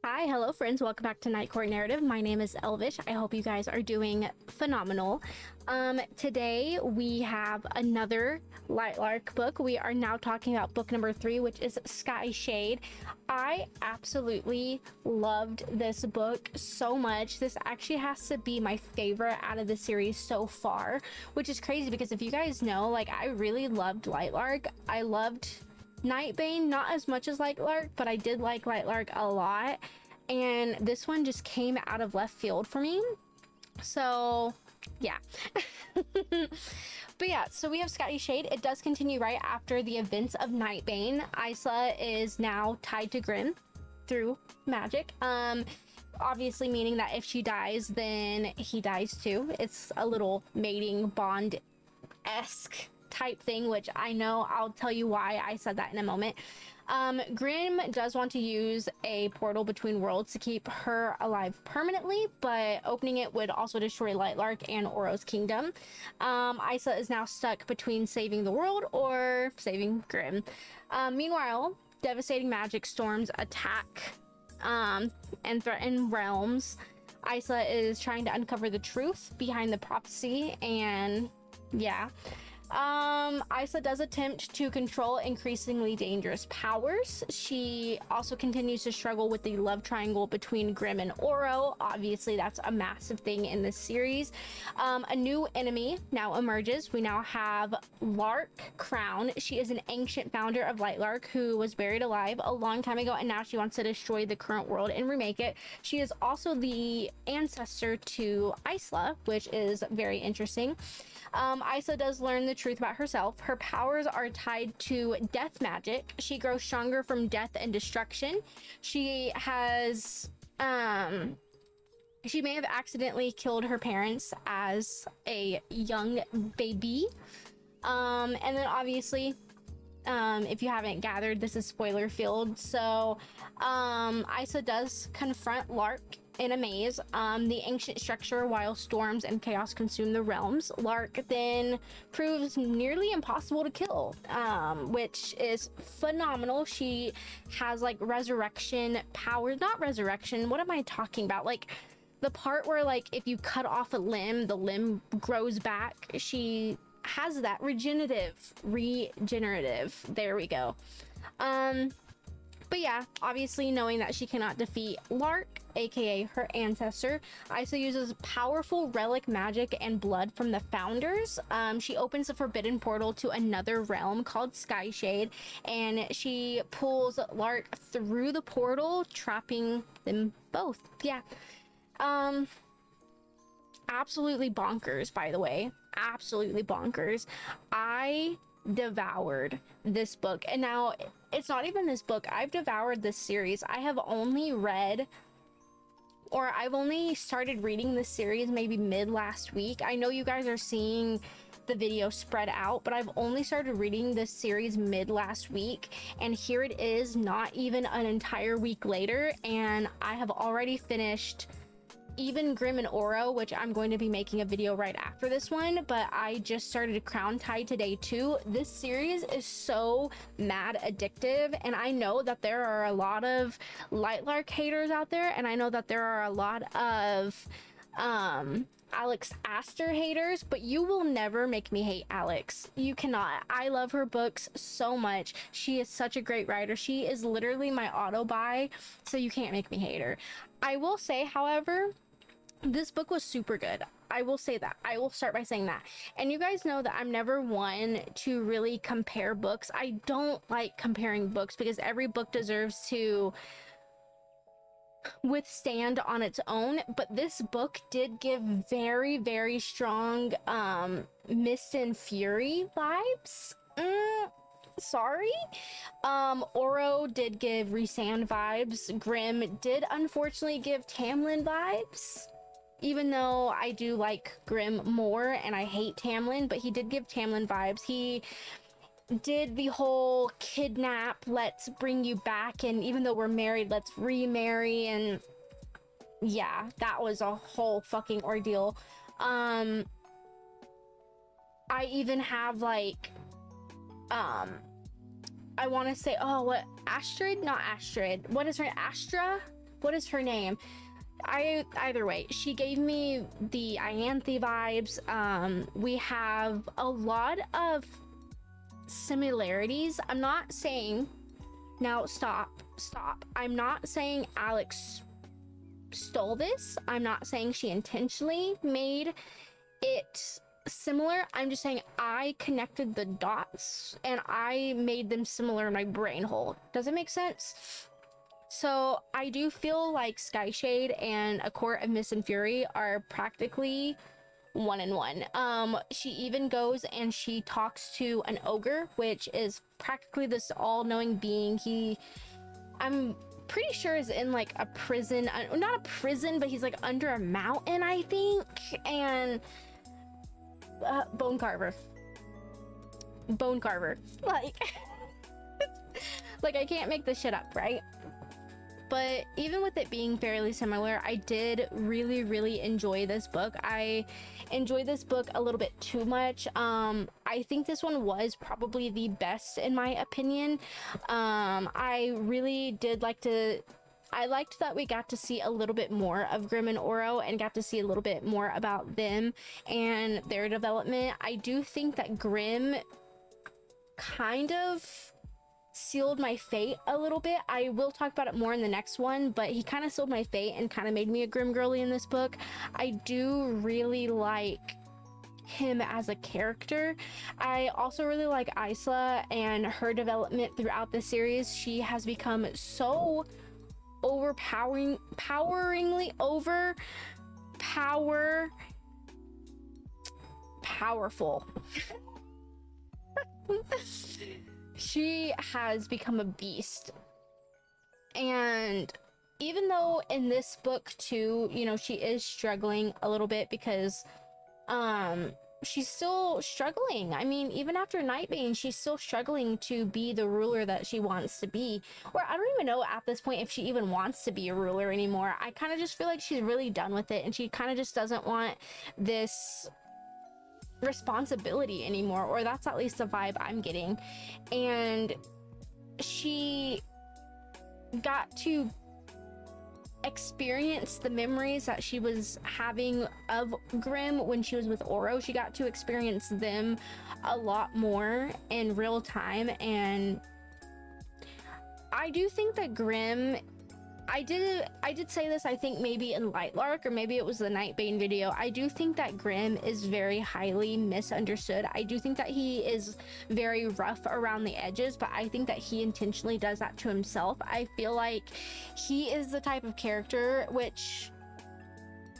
Hi, hello friends, welcome back to Night Court Narrative. My name is Elvish. I hope you guys are doing phenomenal. Today we have another Lightlark book. We are now talking about book number 3, which is Skyshade. I absolutely loved this book so much. This actually has to be my favorite out of the series so far, which is crazy because if you guys know, like, I really loved Lightlark. I loved Nightbane, not as much as Lightlark, but I did like Lightlark a lot, and this one just came out of left field for me. So yeah. But yeah, so we have Skyshade. It does continue right after the events of Nightbane. Isla is now tied to Grimm through magic, obviously meaning that if she dies, then he dies too. It's a little mating bond-esque type thing, which I know I'll tell you why I said that in a moment. Grimm does want to use a portal between worlds to keep her alive permanently, but opening it would also destroy Lightlark and Oro's kingdom. Isla is now stuck between saving the world or saving Grimm. Meanwhile, devastating magic storms attack and threaten realms. Isla is trying to uncover the truth behind the prophecy, and yeah. Isla does attempt to control increasingly dangerous powers. She also continues to struggle with the love triangle between Grimm and Oro. Obviously, that's a massive thing in this series. A new enemy now emerges. We now have Lark Crown. She is an ancient founder of Lightlark who was buried alive a long time ago, and now she wants to destroy the current world and remake it. She is also the ancestor to Isla, which is very interesting. Isla does learn the truth about herself. Her powers are tied to death magic. She grows stronger from death and destruction. She has, she may have accidentally killed her parents as a young baby. And then obviously, if you haven't gathered, this is spoiler filled. So, Isla does confront Lark in a maze, the ancient structure, while storms and chaos consume the realms. Lark then proves nearly impossible to kill, which is phenomenal. She has like resurrection powers, not resurrection, what am I talking about? Like the part where, like, if you cut off a limb, the limb grows back. She has that regenerative, there we go. But yeah, obviously knowing that she cannot defeat Lark, aka her ancestor, Isla uses powerful relic magic and blood from the founders. She opens the forbidden portal to another realm called Skyshade, and she pulls Lark through the portal, trapping them both. Yeah. Absolutely bonkers, by the way. Absolutely bonkers. I devoured this book, and now it's not even this book. I've devoured this series. I've only started reading this series maybe mid last week. I know you guys are seeing the video spread out, but I've only started reading this series mid last week, and here it is, not even an entire week later, and I have already finished even Grimm and Oro, which I'm going to be making a video right after this one, but I just started a Crown Tide today too. This series is so mad addictive, and I know that there are a lot of Lightlark haters out there, and I know that there are a lot of Alex Aster haters, but you will never make me hate Alex. You cannot. I love her books so much. She is such a great writer. She is literally my auto buy, so you can't make me hate her. I will say, however, this book was super good. I will say that. I will start by saying that. And you guys know that I'm never one to really compare books. I don't like comparing books because every book deserves to withstand on its own, but this book did give very, very strong Mist and Fury vibes. Sorry. Oro did give Rhysand vibes. Grimm did unfortunately give Tamlin vibes, even though I do like Grimm more and I hate Tamlin, but he did give Tamlin vibes. He did the whole kidnap, let's bring you back, and even though we're married, let's remarry, and yeah, that was a whole fucking ordeal. I even have like I want to say, oh, what, Astrid? Not Astrid. What is her? Astra? what is her name? Either way, she gave me the Ianthe vibes. We have a lot of similarities. I'm not saying, now stop. I'm not saying Alex stole this. I'm not saying she intentionally made it similar. I'm just saying I connected the dots and I made them similar in my brain hole. Does it make sense? So I do feel like Skyshade and A Court of Mist and Fury are practically one in one. She even goes and she talks to an ogre, which is practically this all-knowing being. I'm pretty sure is in like a prison, not a prison, but he's like under a mountain, I think. And bone carver, like like I can't make this shit up, right? But even with it being fairly similar, I did really enjoy this book. I enjoyed this book a little bit too much. I think this one was probably the best in my opinion. I really did I liked that we got to see a little bit more of Grimm and Oro and got to see a little bit more about them and their development. I do think that Grimm kind of sealed my fate a little bit. I will talk about it more in the next one, but he kind of sealed my fate and kind of made me a Grimm girly in this book. I do really like him as a character. I also really like Isla and her development throughout the series. She has become so powerful. She has become a beast. And even though in this book too, you know, she is struggling a little bit because she's still struggling. I mean, even after Nightbane, she's still struggling to be the ruler that she wants to be. Or I don't even know at this point if she even wants to be a ruler anymore. I kind of just feel like she's really done with it and she kind of just doesn't want this responsibility anymore, or that's at least the vibe I'm getting. And she got to experience the memories that she was having of Grimm when she was with Oro. She got to experience them a lot more in real time. And I do think that Grimm, I did say this, I think maybe in Lightlark, or maybe it was the Nightbane video. I do think that Grimm is very highly misunderstood. I do think that he is very rough around the edges, but I think that he intentionally does that to himself. I feel like he is the type of character which,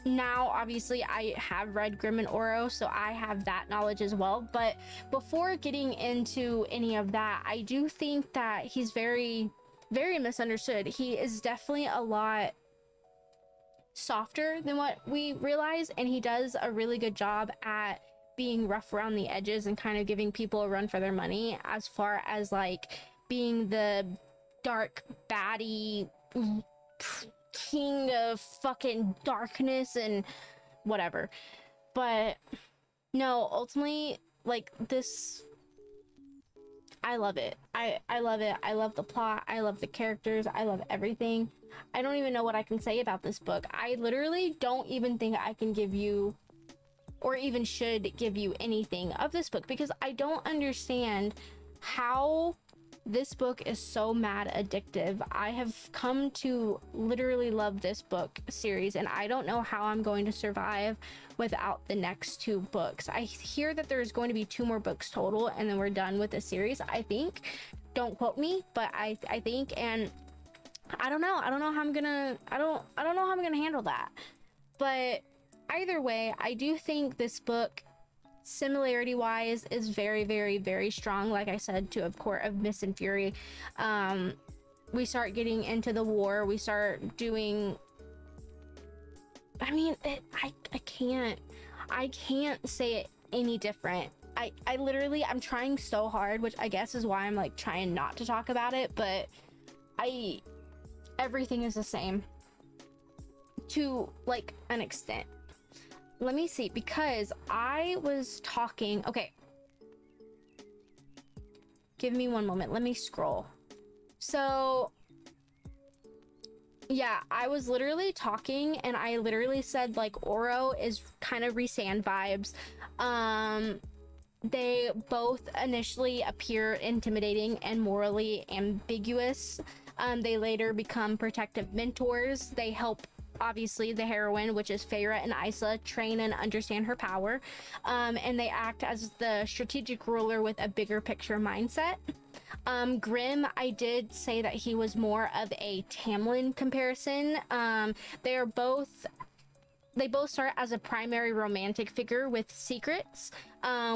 now obviously I have read Grimm and Oro, so I have that knowledge as well. But before getting into any of that, I do think that he's very misunderstood. He is definitely a lot softer than what we realize, and he does a really good job at being rough around the edges and kind of giving people a run for their money, as far as like being the dark baddie king of fucking darkness and whatever. But no, ultimately, like, this, I love it. I love it. I love the plot. I love the characters. I love everything. I don't even know what I can say about this book. I literally don't even think I can give you, or even should give you, anything of this book, because I don't understand how this book is so mad addictive. I have come to literally love this book series, and I don't know how I'm going to survive without the next two books. I hear that there's going to be 2 more books total, and then we're done with the series, I think. Don't quote me, but I think, and I don't know how I'm gonna, I don't know how I'm gonna handle that. But either way, I do think this book, similarity wise, is very strong, like I said, to A Court of Mist and Fury. We start getting into the war, we start doing, I mean, I can't say it any different. I literally, I'm trying so hard, which I guess is why I'm like trying not to talk about it, but everything is the same to like an extent. Let me see, because I was talking, okay, give me one moment, let me scroll. So Yeah, I was literally talking and I literally said like Oro is kind of Rhysand vibes. They both initially appear intimidating and morally ambiguous. They later become protective mentors. They help, obviously, the heroine, which is Feyre and Isla, train and understand her power. And they act as the strategic ruler with a bigger picture mindset. Grimm, I did say that he was more of a Tamlin comparison. They both start as a primary romantic figure with secrets,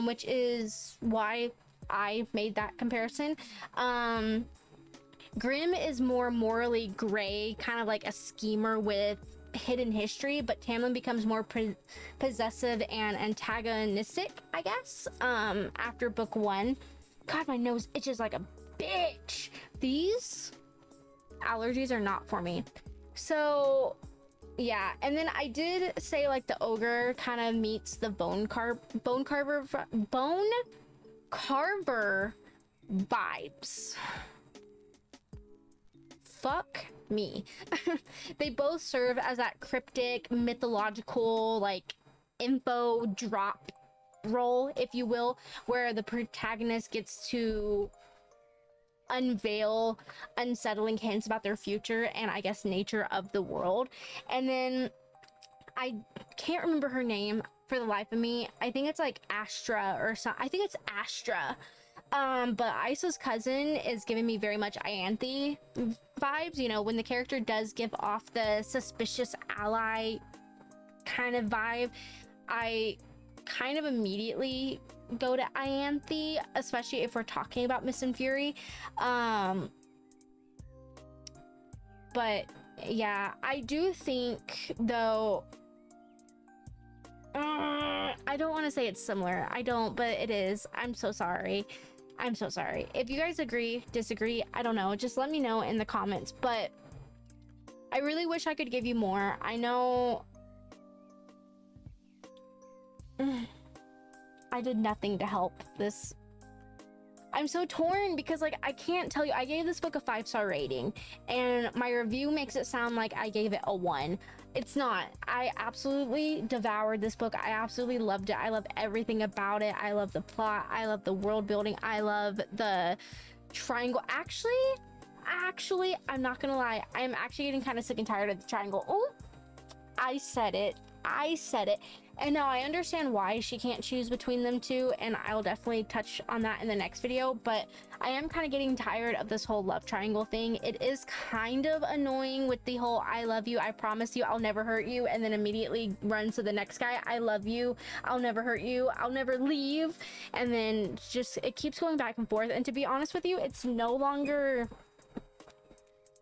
which is why I made that comparison. Grimm is more morally gray, kind of like a schemer with hidden history, but Tamlin becomes more possessive and antagonistic, I guess, after book 1. God, my nose itches like a bitch. These allergies are not for me. So yeah, and then I did say like the ogre kind of meets the bone carver vibes. Fuck me. They both serve as that cryptic mythological like info drop role, if you will, where the protagonist gets to unveil unsettling hints about their future and I guess nature of the world. And then I can't remember her name for the life of me. I think it's like Astra or something. I think it's Astra. But Isla's cousin is giving me very much Ianthe vibes, you know, when the character does give off the suspicious ally kind of vibe. I kind of immediately go to Ianthe, especially if we're talking about Mist and Fury. But yeah, I do think though, I don't want to say it's similar. I don't, but it is. I'm so sorry. I'm so sorry. If you guys agree, disagree, I don't know. Just let me know in the comments. But I really wish I could give you more. I know I did nothing to help this. I'm so torn because like I can't tell you. I gave this book a 5-star rating and my review makes it sound like I gave it a 1. It's not. I absolutely devoured this book. I absolutely loved it. I love everything about it. I love the plot. I love the world building. I love the triangle. Actually, I'm not gonna lie. I am actually getting kind of sick and tired of the triangle. Oh, I said it. And now I understand why she can't choose between them two, and I'll definitely touch on that in the next video, but I am kind of getting tired of this whole love triangle thing. It is kind of annoying with the whole I love you, I promise you, I'll never hurt you, and then immediately runs to the next guy. I love you, I'll never hurt you, I'll never leave, and then just it keeps going back and forth. And to be honest with you, it's no longer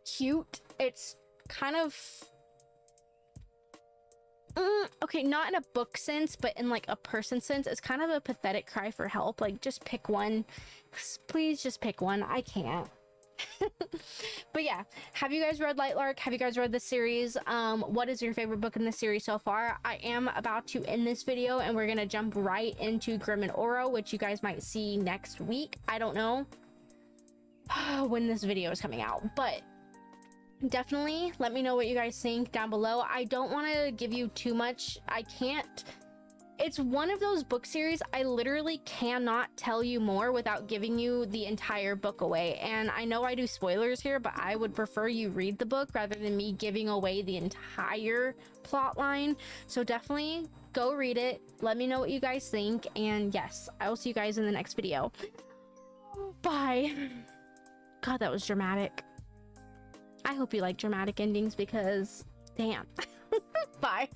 cute. It's kind of okay, not in a book sense, but in like a person sense. It's kind of a pathetic cry for help. Like, just pick one. Please just pick one. I can't. But yeah, have you guys read Lightlark? Have you guys read this series? What is your favorite book in the series so far? I am about to end this video and we're gonna jump right into Grimm and Oro, which you guys might see next week. I don't know when this video is coming out, but definitely let me know what you guys think down below. I don't want to give you too much. I can't. It's one of those book series I literally cannot tell you more without giving you the entire book away. And I know I do spoilers here, but I would prefer you read the book rather than me giving away the entire plot line. So definitely go read it. Let me know what you guys think. And yes, I will see you guys in the next video. Bye. God, that was dramatic. I hope you like dramatic endings because damn. Bye.